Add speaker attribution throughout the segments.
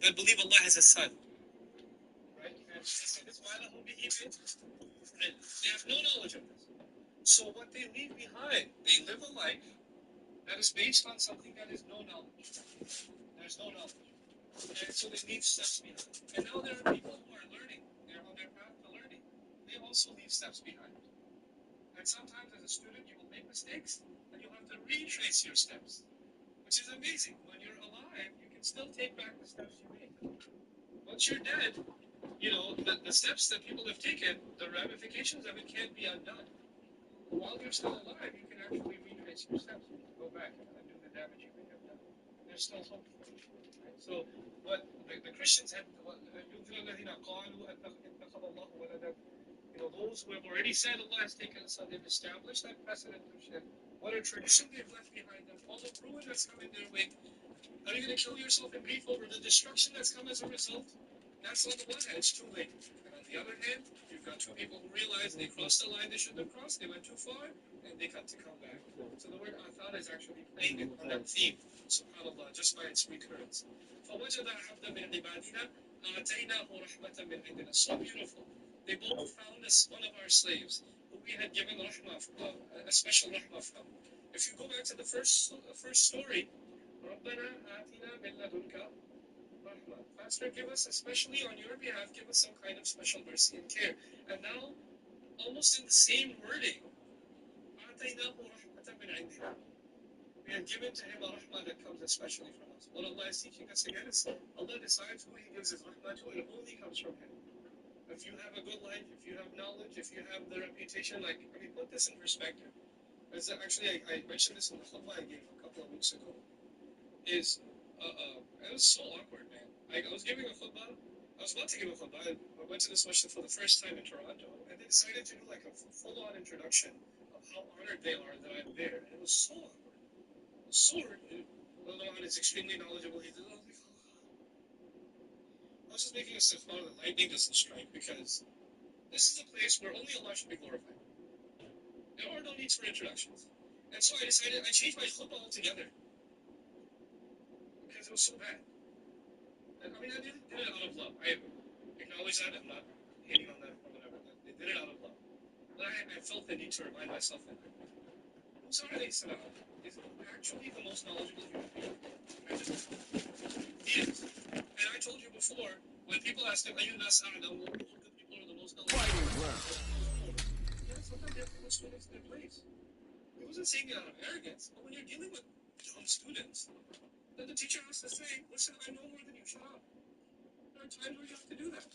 Speaker 1: that believe Allah has a son. Right? And they say this, they have no knowledge of this. So what they leave behind, they live a life that is based on something that is no knowledge. There's no knowledge. And so they leave steps behind. And now there are people who are learning. They're on their path to learning. They also leave steps behind. And sometimes as a student, you will make mistakes and you'll have to retrace your steps, which is amazing. When you're alive, you can still take back the steps you made. Once you're dead, the steps that people have taken, the ramifications of it can't be undone. While you're still alive, you can actually retrace your steps. You can go back and undo the damage you may have done. There's still hope for you. Right? So, what the Christians had, those who have already said Allah has taken us, they've established that precedent of shirk. What a tradition they've left behind them, all the ruin that's come in their wake. Are you going to kill yourself in grief over the destruction that's come as a result? That's on the one hand, it's too late. And on the other hand, you've got two people who realize they crossed the line they shouldn't have crossed, they went too far, and they got to come back. So the word athar is actually playing on that theme, subhanAllah, just by its recurrence. فَوَجَدَ عَبْدًا مِنْ عِبَادِنَا آتَيْنَاهُ رَحْمَةً مِنْ عِنْدِنَا. So beautiful. They both found us, one of our slaves, who we had given rahmah, a special rahmah from. If you go back to the first story, رَبَّنَا آتِنَا مِنْ لَدُنْكَ rahmah. Master, give us, especially on your behalf, give us some kind of special mercy and care. And now, almost in the same wording, آتَيْنَاهُ رَحْمَةً مِنْ عِنْدِنَا. We have given to him a rahmah that comes especially from us. What Allah is teaching us again is Allah decides who He gives His rahmah to, and it only comes from Him. If you have a good life, if you have knowledge, if you have the reputation, put this in perspective. Actually, I mentioned this in the khutbah I gave a couple of weeks ago. It was so awkward, man. I was giving a khutbah. I was about to give a khutbah. I went to this masjid for the first time in Toronto, and they decided to do like a full-on introduction of how honored they are that I'm there. And it was so awkward. It was so rude. Allah is extremely knowledgeable. He did it. I was just making a istighfar that lightning doesn't strike, because this is a place where only Allah should be glorified. There are no needs for introductions. And so I decided, I changed my khutbah altogether, because it was so bad. And I mean, I did it out of love. I acknowledge that. I'm not hating on that or whatever. They did it out of love. But I felt the need to remind myself that Musa alayhi salam is actually the most knowledgeable human being. He is. And I told you before, when people ask him, Ayu nas a'lam, all the people are the most knowledgeable. Yeah, sometimes they have to put students in their place. He wasn't saying it out of arrogance, but when you're dealing with young students, then the teacher has to say, listen, I know more than you, shut up. There are times where you have to do that.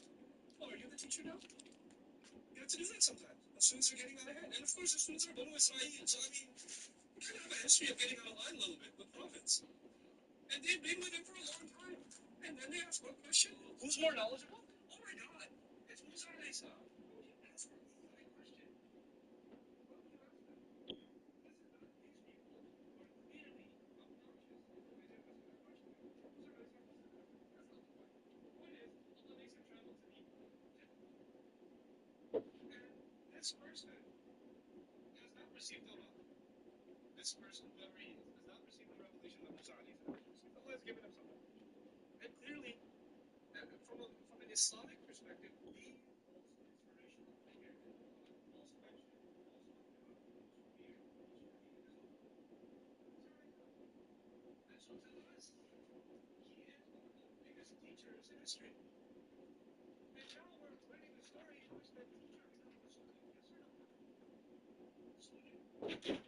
Speaker 1: Oh, are you the teacher now? You have to do that sometimes. The students are getting out of hand. And of course, the students are Banu Israel. So, I mean, you kind of have a history of getting out of line a little bit with prophets. And they've been with him for a long time. And then they ask one question: who's more knowledgeable? Oh my God, it's Musa alayhi salam. Why would you ask them that question? Why would you ask them? These people are clearly obnoxious in the way they're asking that question. Musa alayhi salam doesn't have to. That's not the point. The point is, Allah makes him travel to meet and this person has not received Allah. This person, whoever he is, has not received the revelation that Musa alayhi salam has received. Allah has given him some revelation. And clearly, from an Islamic perspective, the most inspirational figure in the Quran, most mentioned, most talked about, most revered, most revered is who? Musa alayhi salam. And so to us, he is one of the biggest teachers in history. And now we're learning the story in which that teacher becomes a student. Yes or no? Student.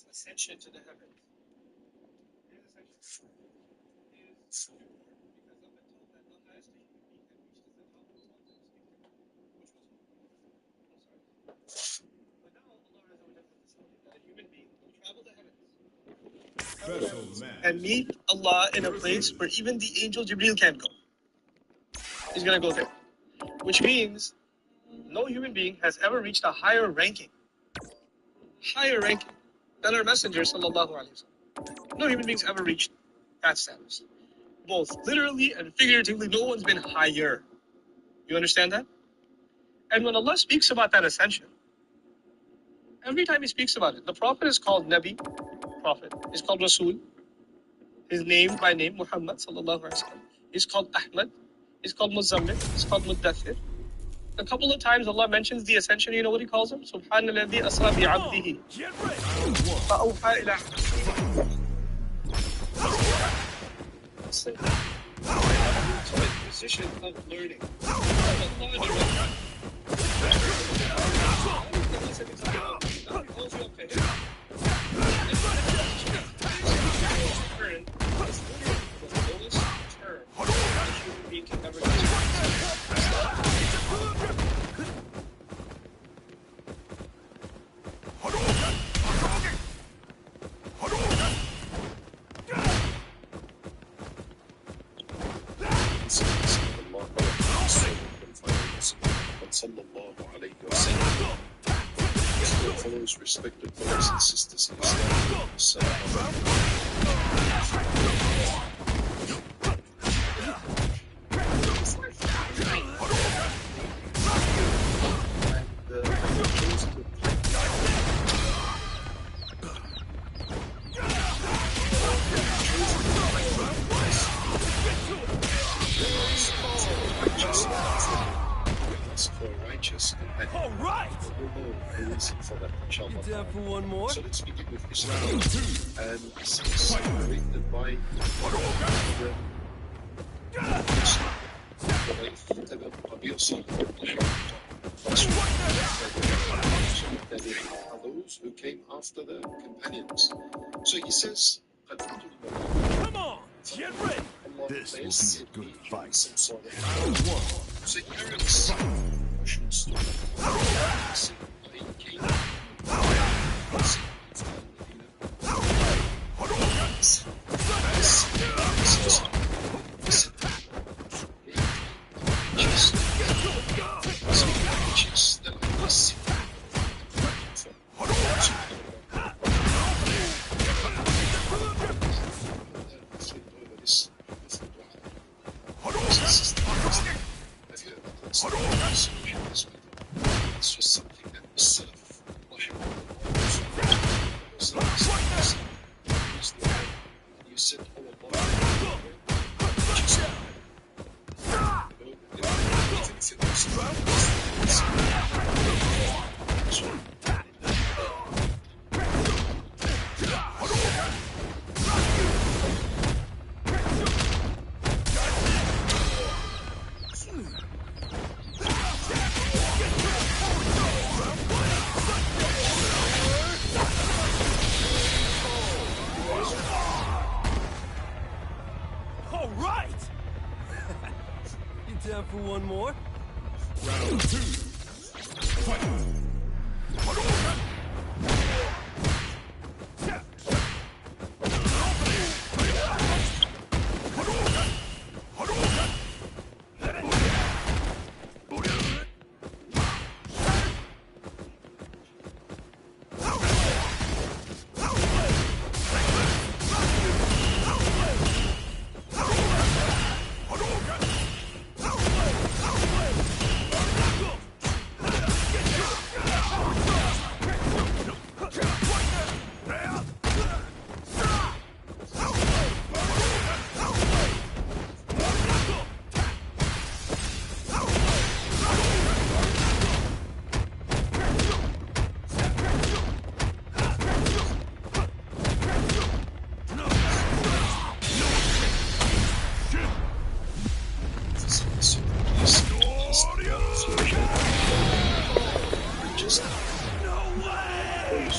Speaker 1: his ascension to the heavens. His ascension is important because up until then, the highest a human being had reached is the top of the mountain, which was I'm sorry. But now Allah Azza wa Jalla has decided that a human being will travel the heavens and meet Allah in a place where even the angel Jibreel can't go. He's gonna go there, which means no human being has ever reached a higher ranking than our messenger sallallahu alaihi wasallam. No human beings ever reached that status, both literally and figuratively. No one's been higher. You understand that? And when Allah speaks about that ascension, every time He speaks about it, the Prophet is called Nabi, Prophet is called Rasul. His name by name, Muhammad sallallahu alaihi wasallam. He's called Ahmad. He's called Muzammil. He's called Muddathir. A couple of times Allah mentions the ascension. You know what He calls him? Subhanalladhi asra bi'abdihi. Fa'awha ila position of learning.
Speaker 2: Follows respected brothers and sisters in Islam.
Speaker 3: For one more.
Speaker 2: So let's begin with Islam. And this is created by those who came after the companions. So he says,
Speaker 3: come on, get ready.
Speaker 4: This will be a good fight.
Speaker 2: So Eric's
Speaker 3: For one more.
Speaker 4: Round 2. Fight.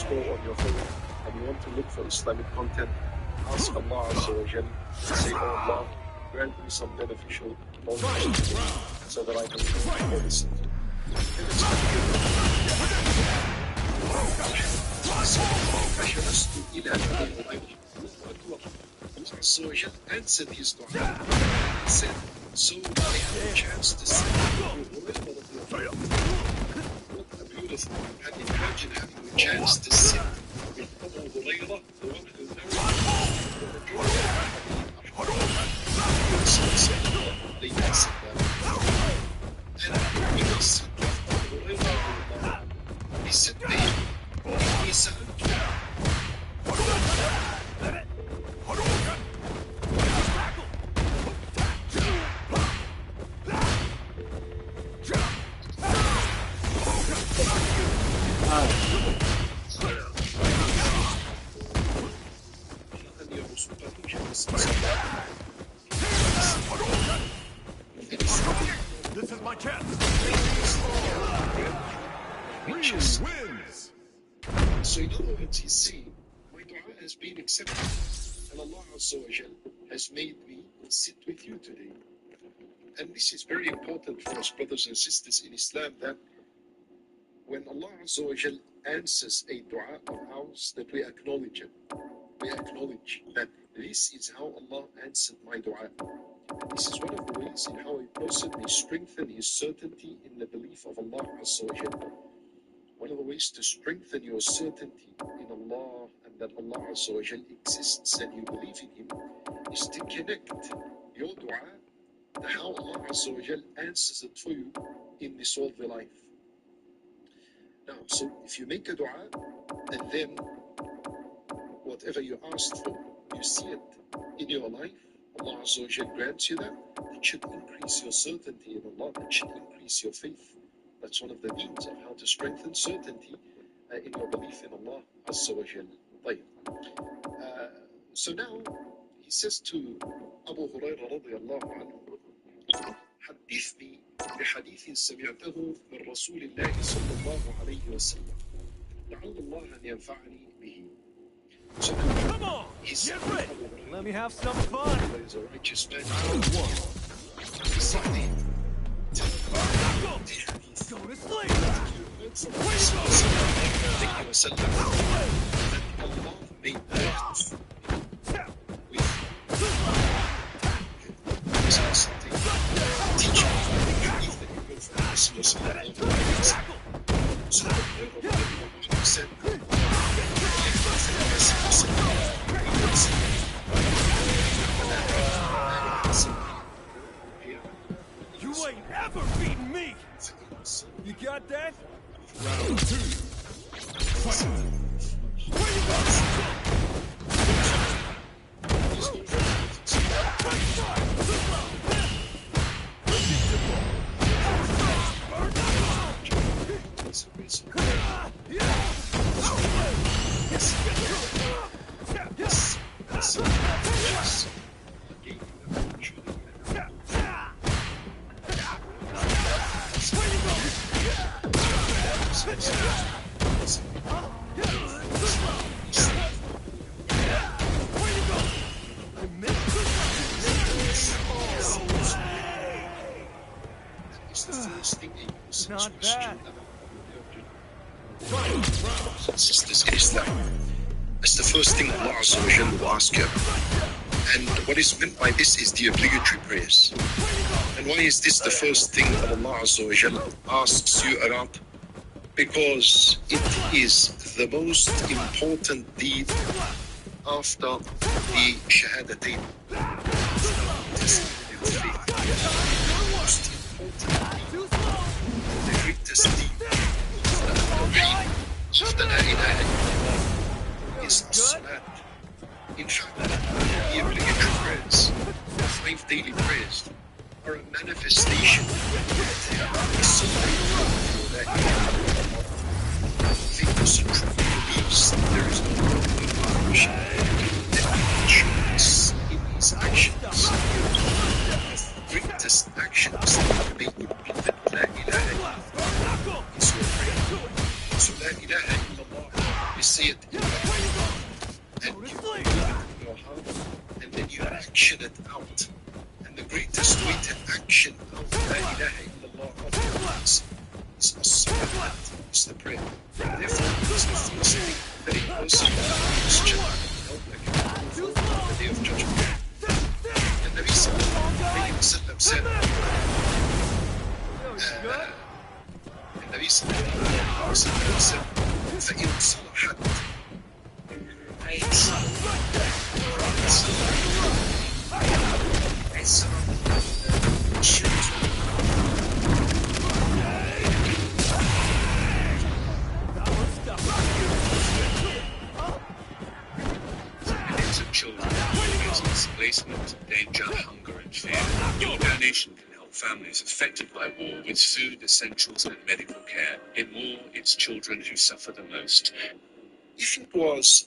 Speaker 2: score on your phone. and you want to look for Islamic content, ask Allah Azza wa Jal, say, oh Allah, grant me some beneficial knowledge today so that I can listen to. And it's فجلست إلى أبي هريرة Allah Azza wa Jal answered his dua and said, so I have a chance to see what a beautiful, and imagine having a chance to sit with Abu Hurairah, the one who he said to him, give me some.
Speaker 4: This is my chance. Wins.
Speaker 2: So in other words, he's saying, my dua has been accepted, and Allah Azza wa Jal has made me sit with you today. And this is very important for us, brothers and sisters in Islam, that when Allah Azza wa Jal answers a dua of ours, that we acknowledge it. We acknowledge that this is how Allah answered my dua. And this is one of the ways in how a person may strengthen his certainty in the belief of Allah Azza wa Jal. One of the ways to strengthen your certainty in Allah and that Allah Azza wa Jal exists and you believe in Him is to connect your dua to how Allah Azza wa Jal answers it for you in this worldly life. Now, so if you make a dua and then whatever you asked for, you see it in your life, Allah Azza wa Jal grants you that, it should increase your certainty in Allah, it should increase your faith. That's one of the means of how to strengthen certainty in your belief in Allah Azza wa Jal. So now he says to Abu Hurairah radiyallahu anhu, حدثني بحديث سمعته من رسول الله صلى الله عليه وسلم لعل الله أن ينفعني به. So now,
Speaker 3: Come on, get ready. Let me have some fun.
Speaker 2: He's a righteous man.
Speaker 3: Go to sleep.
Speaker 2: Allah made earth with something teaching underneath that you go from Bismillah. So he said,
Speaker 3: You ain't ever beaten me. You got that?
Speaker 4: Round 2. Fight.
Speaker 3: Where you Not bad.
Speaker 2: Sisters in Islam, that's the first thing Allah Azza wa Jal will ask you. And what is meant by this is the obligatory prayers. And why is this the first thing that Allah Azza wa Jal asks you about? Because it is the most important deed after the Shahadatain. After La ilaha illallah is salat. In fact, the obligatory prayers, the 5 daily prayers, are a manifestation of the sunnah. I think the central believes there is no actions in his actions. The greatest actions that make you believe that La ilaha illallah is your prayer. So La ilaha illallah, we say it in La ilaha illallah of is as-salat, is the prayer. Therefore, it's the first thing that a person should help on the day of judgment. And Nabi sallallahu alayhi wa sallam said, النبي صلى الله عليه وسلم فإن صلحت children, displacement, danger, hunger, and fear. Your donation can help families affected by war with food, essentials, and medical care. In war, it's children who suffer the most. If it was